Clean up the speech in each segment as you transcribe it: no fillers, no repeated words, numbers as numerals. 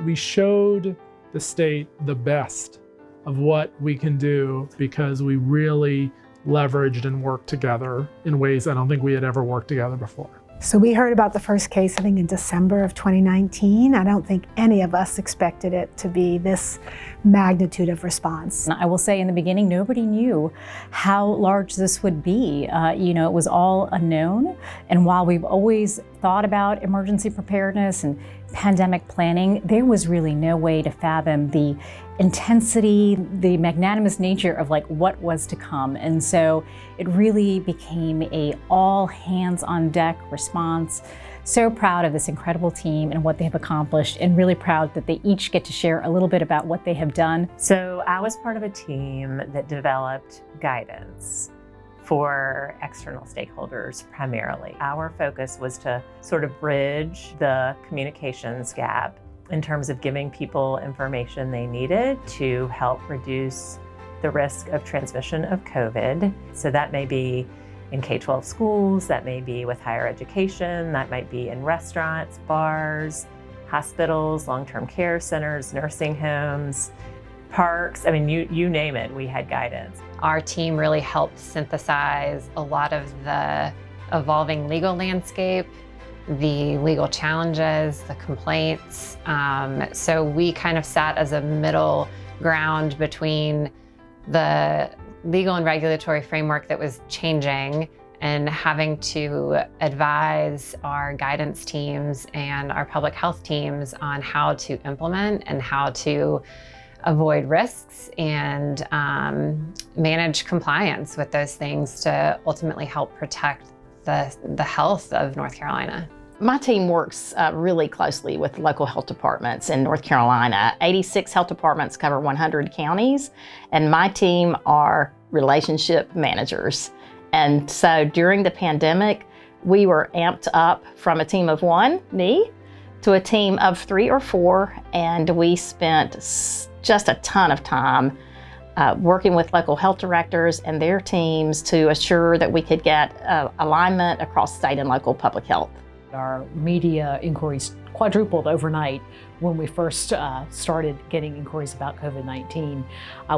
we showed the state the best of what we can do because we really leveraged and worked together in ways I don't think we had ever worked together before. So we heard about the first case, I think, in December of 2019. I don't think any of us expected it to be this magnitude of response. I will say in the beginning, nobody knew how large this would be. It was all unknown. And while we've always thought about emergency preparedness and pandemic planning, there was really no way to fathom the intensity, the magnanimous nature of what was to come. And so it really became a all hands on deck response. So proud of this incredible team and what they have accomplished, and really proud that they each get to share a little bit about what they have done. So I was part of a team that developed guidance for external stakeholders primarily. Our focus was to sort of bridge the communications gap in terms of giving people information they needed to help reduce the risk of transmission of COVID. So that may be in K-12 schools, that may be with higher education, that might be in restaurants, bars, hospitals, long-term care centers, nursing homes, parks. I mean, you name it, we had guidance. Our team really helped synthesize a lot of the evolving legal landscape, the legal challenges, the complaints. So we kind of sat as a middle ground between the legal and regulatory framework that was changing and having to advise our guidance teams and our public health teams on how to implement and how to avoid risks and manage compliance with those things to ultimately help protect the health of North Carolina. My team works really closely with local health departments in North Carolina. 86 health departments cover 100 counties, and my team are relationship managers. And so during the pandemic, we were amped up from a team of one, me, to a team of 3 or 4, and we spent just a ton of time working with local health directors and their teams to assure that we could get alignment across state and local public health. Our media inquiries quadrupled overnight when we first started getting inquiries about COVID-19.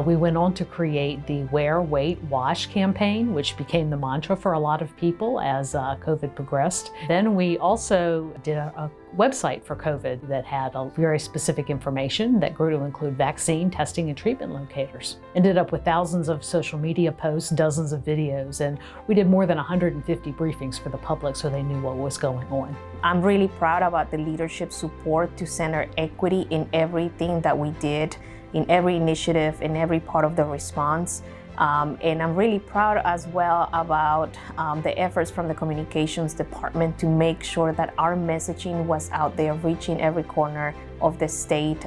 We went on to create the Wear, Wait, Wash campaign, which became the mantra for a lot of people as COVID progressed. Then we also did a website for COVID that had a very specific information that grew to include vaccine, testing, and treatment locators. Ended up with thousands of social media posts, dozens of videos, and we did more than 150 briefings for the public so they knew what was going on. I'm really proud about the leadership support to center equity in everything that we did, in every initiative, in every part of the response. And I'm really proud as well about the efforts from the communications department to make sure that our messaging was out there, reaching every corner of the state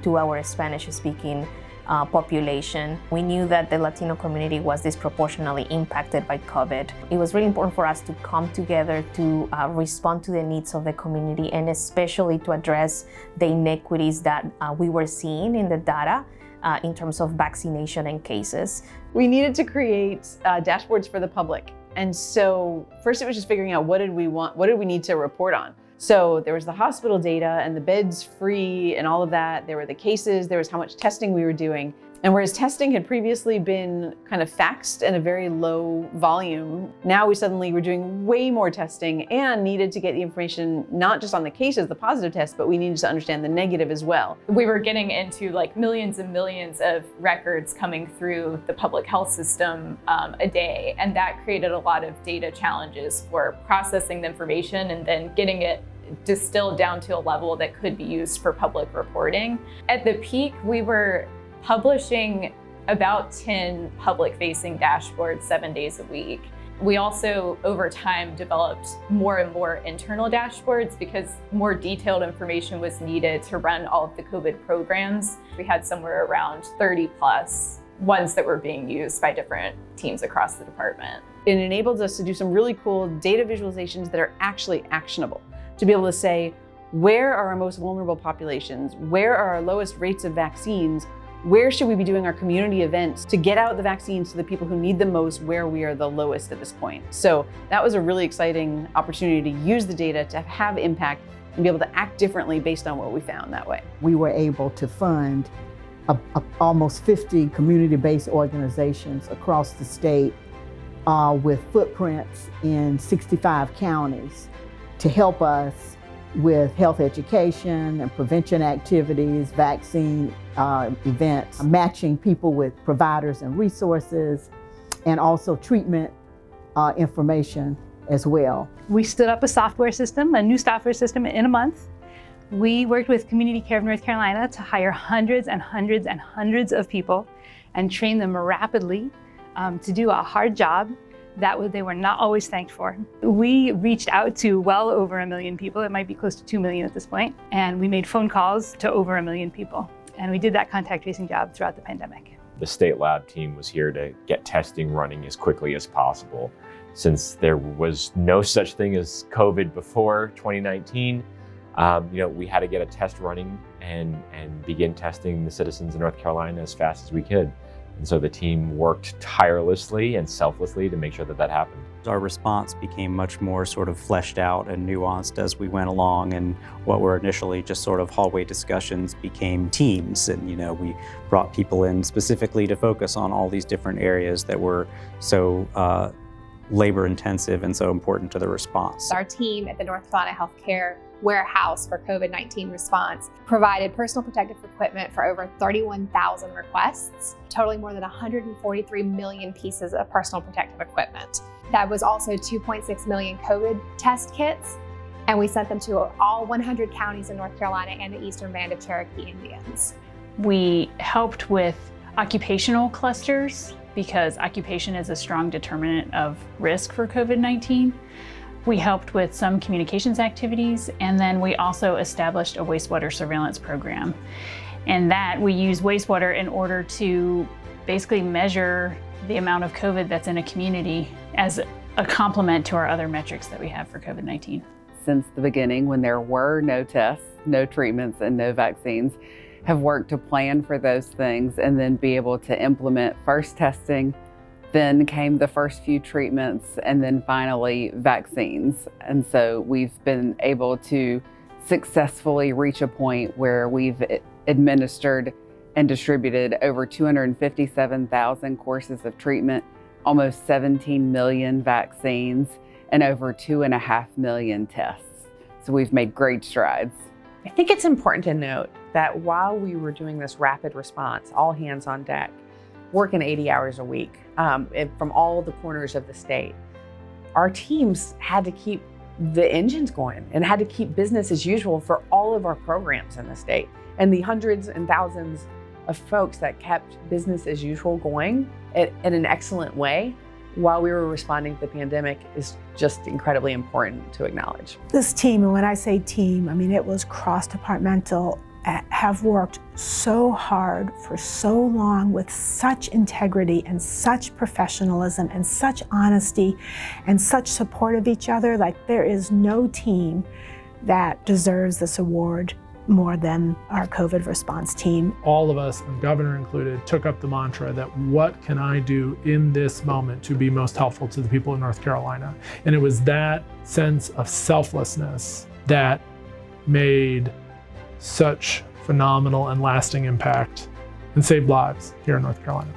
to our Spanish-speaking population. We knew that the Latino community was disproportionately impacted by COVID. It was really important for us to come together to respond to the needs of the community, and especially to address the inequities that we were seeing in the data in terms of vaccination and cases. We needed to create dashboards for the public. And so first it was just figuring out what did we want, what did we need to report on? So there was the hospital data and the beds free and all of that. There were the cases, there was how much testing we were doing. And whereas testing had previously been kind of faxed in a very low volume, now we suddenly were doing way more testing and needed to get the information not just on the cases, the positive tests, but we needed to understand the negative as well. We were getting into millions and millions of records coming through the public health system a day, and that created a lot of data challenges for processing the information and then getting it distilled down to a level that could be used for public reporting. At the peak, we were publishing about 10 public-facing dashboards 7 days a week. We also, over time, developed more and more internal dashboards because more detailed information was needed to run all of the COVID programs. We had somewhere around 30 plus ones that were being used by different teams across the department. It enabled us to do some really cool data visualizations that are actually actionable, to be able to say, where are our most vulnerable populations? Where are our lowest rates of vaccines? Where should we be doing our community events to get out the vaccines to the people who need them most, where we are the lowest at this point? So that was a really exciting opportunity to use the data to have impact and be able to act differently based on what we found that way. We were able to fund almost 50 community-based organizations across the state with footprints in 65 counties to help us with health education and prevention activities, vaccine events, matching people with providers and resources, and also treatment information as well. We stood up a software system, a new software system in a month. We worked with Community Care of North Carolina to hire hundreds and hundreds and hundreds of people and train them rapidly to do a hard job that they were not always thanked for. We reached out to well over 1 million people. It might be close to 2 million at this point. And we made phone calls to over 1 million people. And we did that contact tracing job throughout the pandemic. The state lab team was here to get testing running as quickly as possible. Since there was no such thing as COVID before 2019, we had to get a test running and begin testing the citizens in North Carolina as fast as we could. And so the team worked tirelessly and selflessly to make sure that that happened. Our response became much more sort of fleshed out and nuanced as we went along, and what were initially just sort of hallway discussions became teams. And we brought people in specifically to focus on all these different areas that were so labor intensive and so important to the response. Our team at the North Carolina Healthcare Warehouse for COVID-19 response provided personal protective equipment for over 31,000 requests, totaling more than 143 million pieces of personal protective equipment. That was also 2.6 million COVID test kits, and we sent them to all 100 counties in North Carolina and the Eastern Band of Cherokee Indians. We helped with occupational clusters because occupation is a strong determinant of risk for COVID-19. We helped with some communications activities, and then we also established a wastewater surveillance program. And that we use wastewater in order to basically measure the amount of COVID that's in a community as a complement to our other metrics that we have for COVID-19. Since the beginning, when there were no tests, no treatments, and no vaccines, have worked to plan for those things and then be able to implement first testing. Then came the first few treatments, and then finally vaccines. And so we've been able to successfully reach a point where we've administered and distributed over 257,000 courses of treatment, almost 17 million vaccines, and over 2.5 million tests. So we've made great strides. I think it's important to note that while we were doing this rapid response, all hands on deck, working 80 hours a week from all the corners of the state, our teams had to keep the engines going and had to keep business as usual for all of our programs in the state. And the hundreds and thousands of folks that kept business as usual going in an excellent way while we were responding to the pandemic is just incredibly important to acknowledge. This team, and when I say team, I mean it was cross-departmental, have worked so hard for so long with such integrity and such professionalism and such honesty and such support of each other. Like, there is no team that deserves this award more than our COVID response team. All of us, and Governor included, took up the mantra that what can I do in this moment to be most helpful to the people of North Carolina? And it was that sense of selflessness that made such phenomenal and lasting impact and saved lives here in North Carolina.